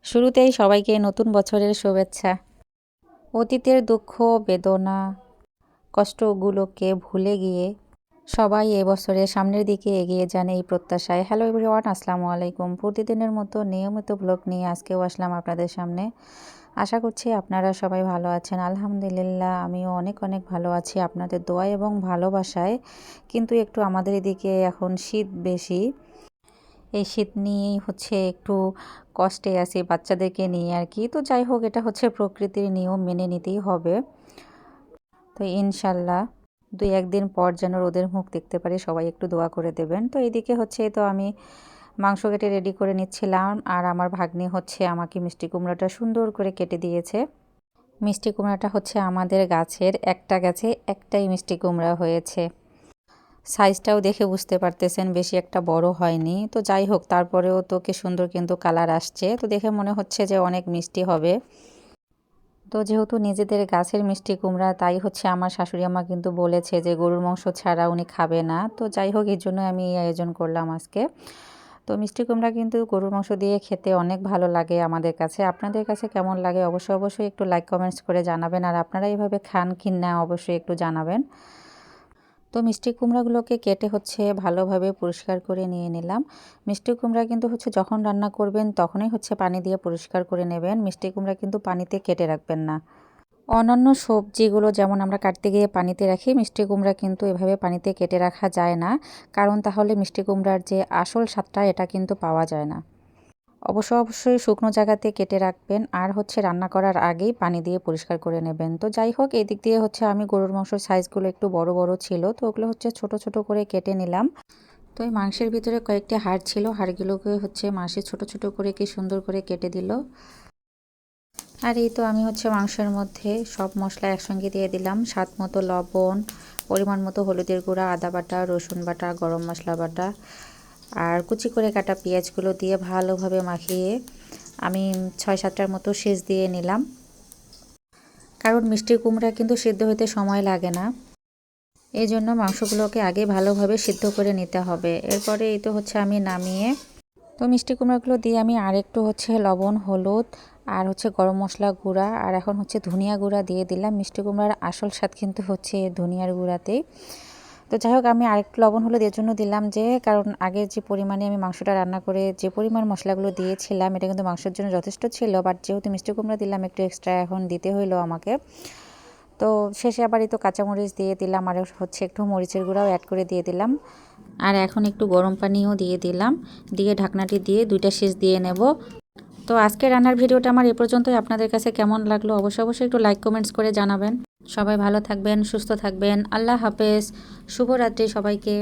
শুরুতেই সবাইকে নতুন বছরের শুভেচ্ছা। অতীতের দুঃখ, বেদনা, কষ্টগুলোকে ভুলে গিয়ে সবাই এবছরে সামনের দিকে এগিয়ে যান এই প্রত্যাশায়। হ্যালো এভরিওয়ান, আসসালামু আলাইকুম। প্রতিদিনের মতো নিয়মিত ব্লগ নিয়ে আজকেও আসলাম আপনাদের সামনে। আশা করছি আপনারা সবাই ভালো আছেন। আলহামদুলিল্লাহ আমিও অনেক অনেক ভালো আছি আপনাদের দোয়া এবং ভালোবাসায়। কিন্তু একটু আমাদের এদিকে এখন শীত বেশি। এই শীত নিয়েই একটু কষ্টে আছি বাচ্চাদেরকে নিয়ে আর কি। তো যাই হোক, এটা প্রকৃতির নিয়ম, মেনে নিতেই হবে। তো ইনশাল্লাহ 2-1 দিন পর যেন রোদের মুখ দেখতে পারি, সবাই একটু দোয়া করে দেবেন। তো এদিকে তো আমি মাংস কেটে রেডি করে নিচ্ছিলাম, আর আমার ভাগ্নি আমাকে মিষ্টি কুমড়াটা সুন্দর করে কেটে দিয়েছে। মিষ্টি কুমড়াটা আমাদের গাছের একটা গাছে একটাই মিষ্টি কুমড়া হয়েছে। সাইজটাও দেখে বুঝতে পারতেছেন বেশি একটা বড় হয়নি। তো যাই হোক, তারপরেও তো কি সুন্দর কিন্তু কালার আসছে, তো দেখে মনে হচ্ছে যে অনেক মিষ্টি হবে। তো যেহেতু নিজেদের গাছের মিষ্টি কুমড়া, তাই আমার শাশুড়ি আম্মা কিন্তু বলেছে যে গরুর মাংস ছাড়া উনি খাবে না। তো যাই হোক, এই জন্য আমি এই আয়োজন করলাম আজকে। তো মিষ্টি কুমড়া কিন্তু গরুর মাংস দিয়ে খেতে অনেক ভালো লাগে আমাদের কাছে। আপনাদের কাছে কেমন লাগে অবশ্যই একটু লাইক কমেন্টস করে জানাবেন। আর আপনারা এইভাবে খান কি না অবশ্যই একটু জানাবেন। তো মিষ্টি কুমড়াগুলোকে কেটে ভালোভাবে পরিষ্কার করে নিয়ে নিলাম। মিষ্টি কুমড়া কিন্তু যখন রান্না করবেন তখনই পানি দিয়ে পরিষ্কার করে নেবেন। মিষ্টি কুমড়া কিন্তু পানিতে কেটে রাখবেন না। অন্যান্য সবজিগুলো যেমন আমরা কাটতে গিয়ে পানিতে রাখি, মিষ্টি কুমড়া কিন্তু এভাবে পানিতে কেটে রাখা যায় না, কারণ তাহলে মিষ্টি কুমড়ার যে আসল স্বাদটা এটা কিন্তু পাওয়া যায় না। অবশ্যই শুকনো জায়গাতে কেটে রাখবেন, আর রান্না করার আগেই পানি দিয়ে পরিষ্কার করে নেবেন। তো যাই হোক, এই দিক দিয়ে আমি গরুর মাংসের সাইজগুলো একটু বড় বড় ছিল, তো ওগুলো ছোট ছোট করে কেটে নিলাম। তো এই মাংসের ভিতরে কয়েকটি হাড় ছিল, হাড়গুলোকে মাসি ছোট ছোট করে কি সুন্দর করে কেটে দিল। আর এই তো আমি মাংসের মধ্যে সব মশলা একসঙ্গে দিয়ে দিলাম। স্বাদ মতো লবণ, পরিমাণ মতো হলুদের গুঁড়া, আদা বাটা, রসুন বাটা, গরম মশলা বাটা আর কুচি করে কাটা পেঁয়াজগুলো দিয়ে ভালোভাবে মাখিয়ে আমি 6-7টার মতো সেচ দিয়ে নিলাম। কারণ মিষ্টি কুমড়া কিন্তু সিদ্ধ হতে সময় লাগে না, এই জন্য মাংসগুলোকে আগে ভালোভাবে সিদ্ধ করে নিতে হবে। এরপরে এই তো আমি নামিয়ে তো মিষ্টি কুমড়াগুলো দিয়ে আমি আরেকটু লবণ, হলুদ আর গরম মশলা গুঁড়া আর এখন ধনিয়া গুঁড়া দিয়ে দিলাম। মিষ্টি কুমড়ার আসল স্বাদ কিন্তু ধনিয়ার গুঁড়াতেই। তো যাই হোক, আমি আরেকটু লবণ হলুদ এর জন্য দিলাম, যে কারণ আগে যে পরিমাণে আমি মাংসটা রান্না করে যে পরিমাণ মশলাগুলো দিয়েছিলাম এটা কিন্তু মাংসের জন্য যথেষ্ট ছিল, বাট যেহেতু মিষ্টি কুমড়া দিলাম একটু এক্সট্রা এখন দিতে হইলো আমাকে। তো শেষে আবার এই তো কাঁচামরিচ দিয়ে দিলাম, আর একটু মরিচের গুঁড়াও অ্যাড করে দিয়ে দিলাম। আর এখন একটু গরম পানিও দিয়ে দিলাম, দিয়ে ঢাকনাটি দিয়ে 2টা সিজ দিয়ে নেব। তো আজকে রান্নার ভিডিওটা আমার এ পর্যন্তই। আপনাদের কাছে কেমন লাগলো অবশ্যই একটু লাইক কমেন্টস করে জানাবেন। সবাই ভালো থাকবেন, সুস্থ থাকবেন। আল্লাহ হাফেজ, শুভরাত্রি সবাইকে।